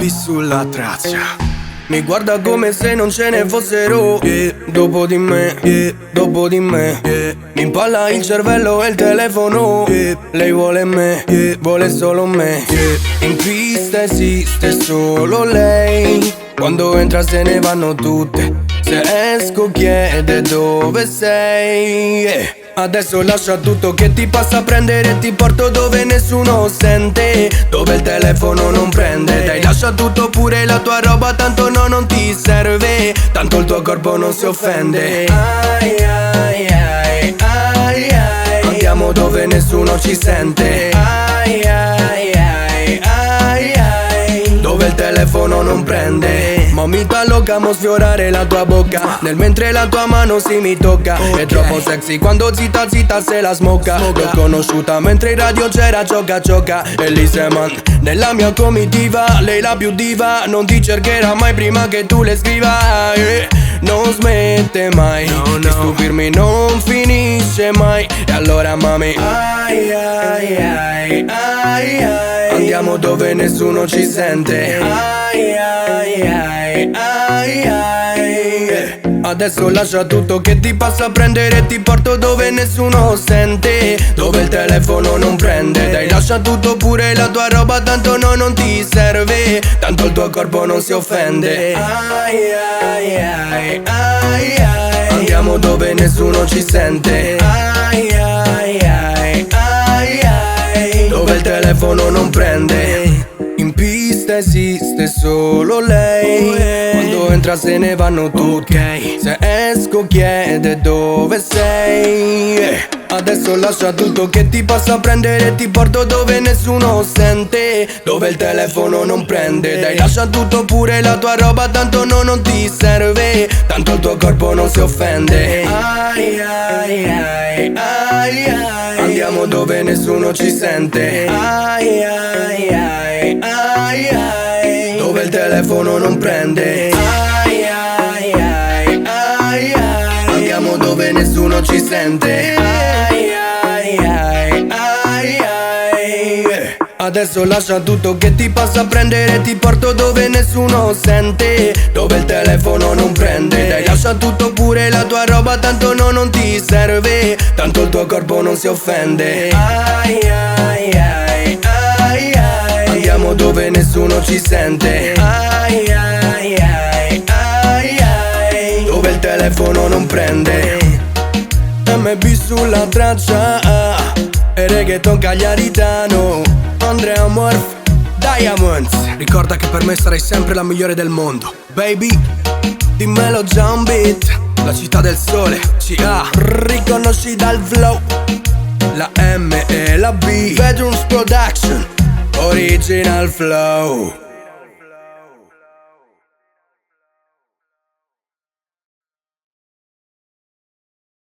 MB sulla traccia. Mi guarda come se non ce ne fossero, dopo di me, dopo di me, Mi impalla il cervello e il telefono, Lei vuole me, vuole solo me, In pista esiste solo lei. Quando entra se ne vanno tutte. Se esco chiede dove sei, Adesso lascia tutto che ti passa a prendere e ti porto dove nessuno sente, dove il telefono non prende. Dai, lascia tutto pure la tua roba, tanto no, non ti serve, tanto il tuo corpo non si offende. Ai ai ai ai ai, andiamo dove nessuno ci sente. Ai ai ai ai ai, dove il telefono non prende. Mamita loca, mo sfiorare la tua bocca, nel mentre la tua mano si mi tocca. È troppo sexy quando zitta zitta se la smocca. L'ho conosciuta mentre in radio c'era Gioca Gioca e lì se man nella mia comitiva, lei la più diva, non ti cercherà mai prima che tu le scriva, Non smette mai di stupirmi, non finisce mai. E allora mami, ai ai ai ai ai, andiamo dove nessuno ci sente. Ai ai ai ai ai, adesso lascia tutto che ti passa a prendere e ti porto dove nessuno sente, dove il telefono non prende. Dai, lascia tutto pure la tua roba, tanto no, non ti serve, tanto il tuo corpo non si offende. Ai ai ai ai ai, andiamo dove nessuno ci sente. Ai ai ai ai ai, dove il telefono non prende. In pista esiste solo lei, quando entra se ne vanno tutti. Se esco chiede dove sei, adesso lascia tutto che ti passa a prendere e ti porto dove nessuno sente, dove il telefono non prende. Dai, lascia tutto pure la tua roba, tanto no, non ti serve, tanto il tuo corpo non si offende. Ai ai ai ai ai, andiamo dove nessuno ci sente. Ai ai ai ai ai, dove il telefono non prende. Ai ai ai ai ai, andiamo dove nessuno ci sente. Ai ai ai ai ai, adesso lascia tutto che ti passa a prendere e ti porto dove nessuno sente, dove il telefono non prende. Dai, lascia tutto pure la tua roba, tanto no, non ti serve, tanto il tuo corpo non si offende. Ai ai ai ai ai, andiamo dove nessuno ci sente. Ai ai ai ai ai, dove il telefono non prende. MB sulla traccia, e reggaeton cagliaritano, Andrea Morph, Diamonds. Ricorda che per me sarai sempre la migliore del mondo, baby. Dimmelo già un beat, la città del sole, CA, riconosci dal flow, la M e la B, Bedrooms Production, Original Flow.